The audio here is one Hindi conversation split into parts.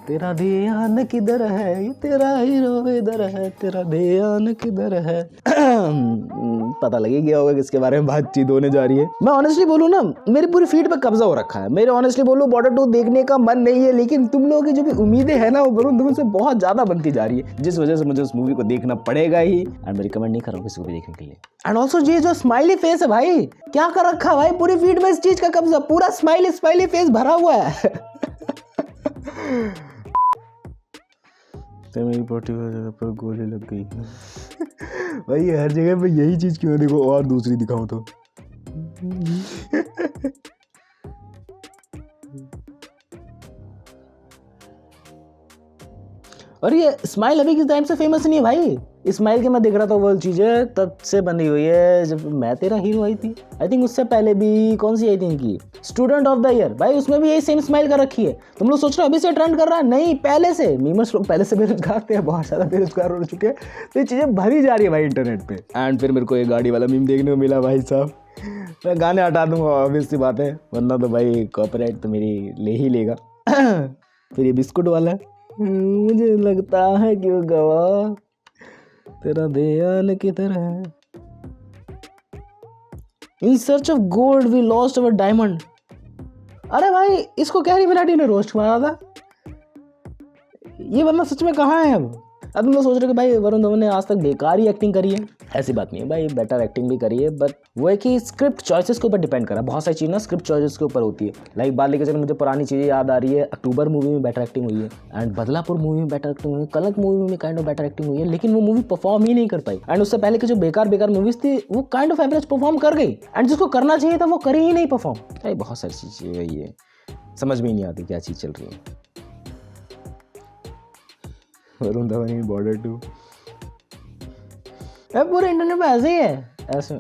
तेरा ध्यान किधर है, ये तेरा हीरो इधर है, तेरा ध्यान किधर है। पता लगे क्या होगा किसके बारे में बातचीत होने जा रही है। मैं ऑनेस्टली बोलूँ ना, मेरी पूरी फीड पे कब्जा हो रखा है। मेरे ऑनेस्टली बोलूँ बॉर्डर 2 देखने का मन नहीं है, लेकिन तुम लोगों की जो भी उम्मीदें है ना वो वरुण धवन से बहुत ज्यादा बनती जा रही है, जिस वजह से मुझे उस मूवी को देखना पड़ेगा ही। एंड मैं रिकमेंड नहीं कर रहा हूँ किसी को भी देखने के लिए। एंड ऑल्सो ये जो स्माइली फेस है भाई, क्या कर रखा है भाई, पूरी फीड में इस चीज का कब्जा, पूरा स्माइली फेस भरा हुआ है। तो मेरी पर्टिकुलर जगह पर गोली लग गई भाई, हर जगह पे यही चीज क्यों है? देखो और दूसरी दिखाऊं तो और ये स्माइल अभी के टाइम से फेमस नहीं है भाई। स्माइल के मैं देख रहा था वो चीजें तब से बनी हुई है जब मैं तेरा हीरो आई थी। आई थिंक उससे पहले भी कौन सी आई थी इनकी, स्टूडेंट ऑफ द ईयर, भाई उसमें भी यही सेम स्माइल कर रखी है। तुम लोग सोच रहे हो अभी से ट्रेंड कर रहा है? नहीं, पहले से मीमर्स लोग पहले से बेरोजगार थे, बहुत ज्यादा बेरोजगार हो चुके हैं, तो ये चीजें भरी जा रही है भाई इंटरनेट पे। एंड फिर मेरे को एक गाड़ी वाला मीम देखने को मिला भाई साहब। मैं गाने हटा दूंगा ऑब्वियस सी बात है, वरना तो भाई कॉपीराइट तो मेरी ले ही लेगा। फिर ये बिस्कुट वाला, मुझे लगता है क्यों गवा, तेरा ध्यान किधर है, in search of gold we lost our diamond. अरे भाई इसको कैरी मिनाटी ने रोस्ट मारा था, ये बंदा सच में कहाँ है अब तुम लोग सोच रहे हो कि भाई वरुण धवन ने आज तक बेकार ही एक्टिंग करी है। ऐसी बात नहीं है भाई, बेटर एक्टिंग भी करी है, बट वो है कि स्क्रिप्ट चॉइसेस के ऊपर डिपेंड करा। बहुत सारी चीज़ ना स्क्रिप्ट चॉइसेस के ऊपर होती है। लाइक बात लेके चलो, मुझे पुरानी चीज़ें याद आ रही है। अक्टूबर मूवी में बेटर एक्टिंग हुई है, एंड बदलापुर मूवी में बेटर एक्टिंग हुई है, कलंक मूवी में काइंड ऑफ बेटर एक्टिंग हुई है, लेकिन वो मूवी परफॉर्म ही नहीं कर पाई। एंड उससे पहले की जो बेकार मूवीज थी वो काइंड ऑफ एवरेज परफॉर्म कर गई, एंड जिसको करना चाहिए था वो करे ही नहीं परफॉर्म। भाई बहुत सारी चीज़ें वही है, समझ में ही नहीं आती क्या चीज़ चल रही है। वरुण धवन बॉर्डर 2 पूरे इंटरनेट पे ऐसे ही है, ऐसे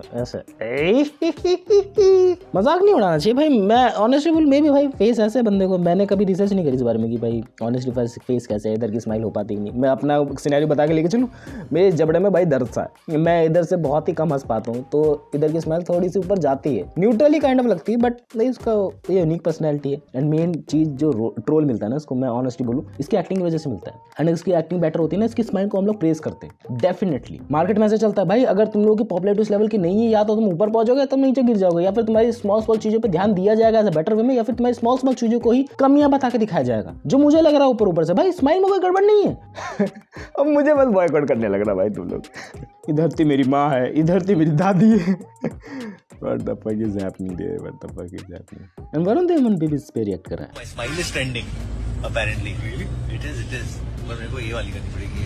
मजाक नहीं उड़ाना चाहिए भाई। मैं ऑनेस्टली बोल, मे भी भाई फेस ऐसे बंदे को मैंने कभी रिसर्च नहीं करी इस बारे में कि भाई ऑनेस्टली फेस कैसे है, इधर की स्माइल हो पाती ही नहीं। मैं अपना सिनेरियो बता के लेके चलूँ, मेरे जबड़े में भाई दर्द सा है, मैं इधर से बहुत ही कम हंस पाता हूँ, तो इधर की स्माइल थोड़ी सी ऊपर जाती है, न्यूट्रली काइंड ऑफ लगती है, बट नहीं उसका ये यूनिक पर्सनैलिटी है। एंड मेन चीज जो ट्रोल मिलता है ना इसको, मैं ऑनेस्टली बोलूँ इसकी एक्टिंग की वजह से मिलता है। एंड इसकी एक्टिंग बेटर होती है ना, इसकी स्माइल को हम लोग प्रेस करते हैं। डेफिनेटली मार्केट में ऐसे चलता है भाई, अगर तुम लोगों की पॉपुलैरिटी उस लेवल की नहीं है, या तो तुम ऊपर पहुंचोगे या तुम नीचे गिर जाओगे, या फिर तुम्हारी स्मॉल चीजों पे ध्यान दिया जाएगा एज अ बेटर वे में, या फिर तुम्हारी स्मॉल चीजों को ही कमियां बता के दिखाया जाएगा। जो मुझे लग रहा है ऊपर से भाई स्माइल में कोई गड़बड़ नहीं है। अब मुझे बस बॉयकॉट करने लग रहा भाई तुम लोग। इधर थी मेरी माँ है, इधर थी मेरी दादी है। What the fuck is happening there? What the fuck is happening? And Varun Dhawan भी इस पे रिएक्ट कर रहा है। My smile is trending apparently. Really? It is. पर मेरे को ये वाली करनी पड़ेगी।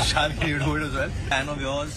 Shami, you do it as well. Fan of yours.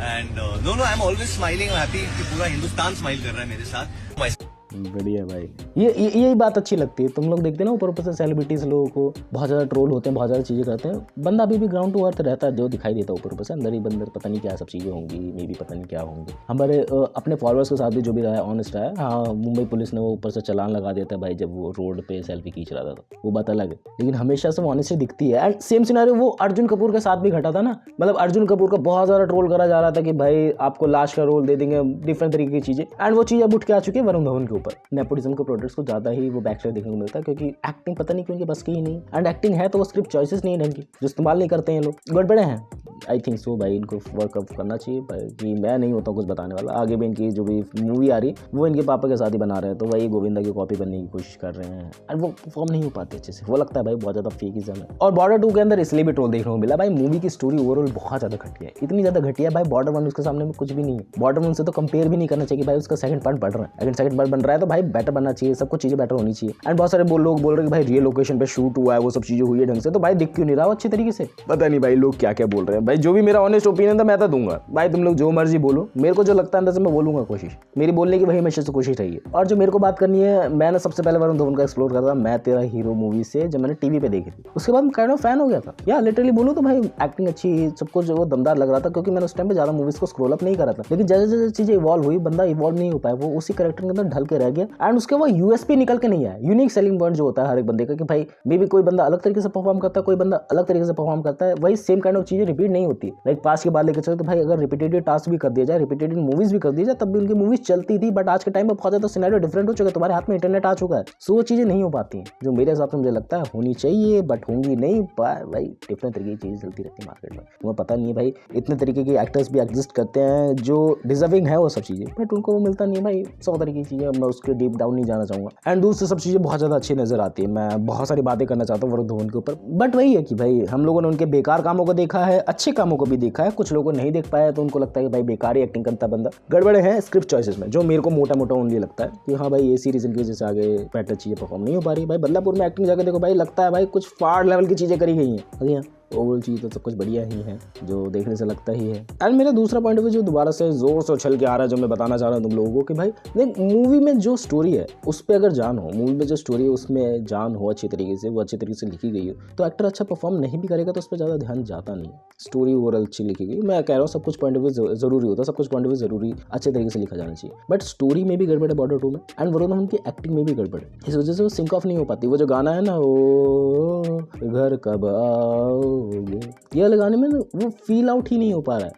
And no, I'm always smiling. I'm happy कि पूरा हिंदुस्तान स्माइल कर रहा है मेरे साथ। बढ़िया भाई, यही बात अच्छी लगती है। तुम लोग देखते हैं ना ऊपर से सेलिब्रिटीज लोगों को बहुत ज़्यादा ट्रोल होते हैं, बहुत ज़्यादा चीज़ें करते हैं, बंदा अभी भी ग्राउंड टू अर्थ रहता है, जो दिखाई देता है ऊपर से, अंदर ही बंदर पता नहीं क्या सब चीज़ें होंगी, मे भी पता नहीं क्या होंगी। हमारे अपने फॉलोअर्स के साथ भी जो भी रहा है ऑनेस्ट रहा है। हाँ, मुंबई पुलिस ने वो ऊपर से चालान लगा देता है भाई जब वो रोड पे सेल्फी खींच रहा था, वो बात अलग है, लेकिन हमेशा से वो ऑनेस्टली दिखती है। एंड सेम सिनेरियो वो अर्जुन कपूर के साथ भी घटा था ना, मतलब अर्जुन कपूर का बहुत ज़्यादा ट्रोल करा जा रहा था कि भाई आपको लाश का रोल दे देंगे, डिफरेंट तरीके की चीज़ें, एंड वो चीज़ अब उठ के आ चुकी है वरुण धवन के ऊपर। नेपोटिज्म के प्रोडक्ट्स को ज़्यादा ही वो बैक देखने को मिलता है, क्योंकि एक्टिंग पता नहीं क्योंकि बस की ही नहीं, एंड एक्टिंग है तो वो स्क्रिप्ट चॉइसेस नहीं ढंग की, जो इस्तेमाल नहीं करते हैं लोग, गड़बड़े हैं। आई थिंक सो भाई, इनको वर्कअप करना चाहिए कि मैं नहीं होता कुछ बताने वाला। आगे भी इनकी जो भी मूवी आ रही वो इनके पापा के साथ ही बना रहे हैं, तो वही गोविंदा की कॉपी बनने की कोशिश कर रहे हैं, एंड वो परफॉर्म नहीं हो पाते अच्छे से। वो लगता है भाई बहुत ज़्यादा फेकिज्म है। और बॉर्डर 2 के अंदर इसलिए भी ट्रोल देखने को मिला भाई, मूवी की स्टोरी ओवरऑल बहुत ज़्यादा घटिया है, इतनी ज़्यादा घटिया भाई, बॉर्डर 1 उसके सामने में कुछ भी नहीं है। बॉर्डर 1 से तो कंपेयर भी नहीं करना चाहिए भाई, उसका सेकंड पार्ट बढ़ रहा है, अगर सेकंड पार्ट बन रहा है तो भाई बेटर बनना चाहिए, सब कुछ चीज़ें बेटर होनी चाहिए। एंड बहुत सारे लोग बोल रहे हैं कि भाई रियल लोकेशन पे शूट हुआ है, वो सब चीज़ें हुई है ढंग से, तो भाई दिख क्यों नहीं रहा अच्छी तरीके से? पता नहीं भाई लोग क्या क्या बोल रहे हैं भाई। जो भी मेरा ऑनेस्ट ओपिनियन था मैं तो दूंगा भाई, तुम लोग जो मर्जी बोलो, मेरे को जो लगता है अंदर से मैं बोलूंगा, कोशिश मेरी बोलने की वही हमेशा से कोशिश रही है। और जो मेरे को बात करनी है, मैंने सबसे पहले वरुण धवन का एक्सप्लोर करा था मैं तेरा हीरो मूवी से, जब मैंने टीवी पे देखी थी, उसके बाद काइंड ऑफ फैन हो गया था। या लिटरली बोलूं तो भाई एक्टिंग अच्छी, सब कुछ वो दमदार लग रहा था, क्योंकि मैंने उस टाइम पे ज्यादा मूवीज को स्क्रॉल अप नहीं करा था, लेकिन जैसे जैसे चीजें इवॉल्व हुई, बंदा इवॉल्व नहीं हो पाया, वो उसी कैरेक्टर के अंदर ढल के रह गया, एंड उसके वो यूएसपी निकल के नहीं आया, यूनिक सेलिंग पॉइंट जो होता है हर एक बंदे का, कि भाई मे भी कोई बंदा अलग तरीके से परफॉर्म करता है, कोई बंदा अलग तरीके से परफॉर्म करता है, वही सेम काइंड ऑफ चीजें रिपीट नहीं होती। लाइक पास की बात लेकर चलो तो भाई अगर रिपीटेटिव टास्क भी कर दिया जाए, रिपीटेटिव मूवीज भी कर दी जाए, तब भी उनकी मूवीज चलती थी। बट आज के टाइम में बहुत ज़्यादा सिनेरियो डिफरेंट हो चुका है, तुम्हारे हाथ में इंटरनेट आ चुका है, सो वो चीज़ें नहीं हो पाती हैं जो मेरे हिसाब से मुझे लगता है होनी चाहिए, बट होंगी नहीं। भाई डिफरेंट तरीके की चीज़ें चलती रहती है मार्केट में, तुम्हें पता नहीं है भाई। इतने तरीके के एक्टर्स भी एग्जिस्ट करते हैं जो डिजर्विंग है वो सब चीज़ें, बट उनको वो मिलता नहीं है भाई। 100 तरीके की चीज़ें, मैं उसके डीप डाउन नहीं जाना चाहूँगा। एंड दूसरी सब चीज़ें बहुत ज़्यादा अच्छी नजर आती है। मैं बहुत सारी बातें करना चाहता हूँ वरुण धवन के ऊपर, बट वही है कि भाई हम लोगों ने उनके बेकार कामों को देखा है, अच्छे कामों को भी देखा है। कुछ लोगों को नहीं देख पाया तो उनको लगता है कि भाई बेकार ही एक्टिंग करता बंदा। गड़बड़े हैं स्क्रिप्ट चॉइसेस में, जो मेरे को मोटा मोटा ओनली लगता है कि हाँ भाई इसी रीजन की वजह से आगे बेटर चीज़ें परफॉर्म नहीं हो पा रही। भाई बदलापुर में एक्टिंग जाकर देखो भाई, लगता है भाई कुछ फाड़ लेवल की चीज़ें करी गई हैं। अरे ओवरऑल चीज़ तो सब कुछ बढ़िया ही है जो देखने से लगता ही है। एंड मेरा दूसरा पॉइंट ऑफ व्यू जो दोबारा से जोर से उछल के आ रहा है, जो मैं बताना चाह रहा हूँ तुम लोगों को कि भाई देख, मूवी में जो स्टोरी है उस पर अगर जान हो, मूवी में जो स्टोरी है उसमें जान हो अच्छी तरीके से, वो अच्छी तरीके से लिखी गई हो, तो एक्टर अच्छा परफॉर्म नहीं भी करेगा तो उस पर ज़्यादा ध्यान जाता नहीं। स्टोरी ओवरऑल अच्छी लिखी गई, मैं कह रहा हूँ सब कुछ पॉइंट ऑफ व्यू जरूरी होता है, सब कुछ पॉइंट ऑफ व्यू जरूरी अच्छे तरीके से लिखा जाना चाहिए। बट स्टोरी में भी गड़बड़ है बॉर्डर 2 में, एंड वरुण धवन की एक्टिंग में भी गड़बड़ है। इस वजह से वो सिंक ऑफ नहीं हो पाती। वो जो गाना है ना, ओ घर कब आओगे, ये वाले गाने में वो फील आउट ही नहीं हो पा रहा है।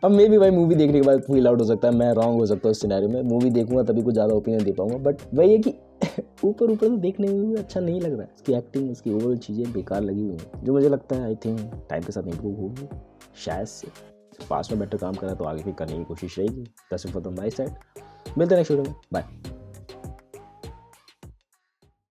अब मे भी भाई मूवी देखने के बाद फील आउट हो सकता है, मैं रॉन्ग हो सकता हूँ इस सिनेरियो में। मूवी देखूंगा तभी कुछ ज़्यादा ओपिनियन दे पाऊंगा, बट वही है कि ऊपर ऊपर तो देखने में भी अच्छा नहीं लग रहा है। उसकी एक्टिंग, उसकी ओवरऑल चीज़ें बेकार लगी हुई हैं, जो मुझे लगता है आई थिंक टाइम के साथ इम्प्रूव होगी शायद से। पास में बेटर काम करा तो आगे भी करने की कोशिश रहेगी। That's it from my side. मिलते हैं नेक्स्ट वीडियो में, बाय।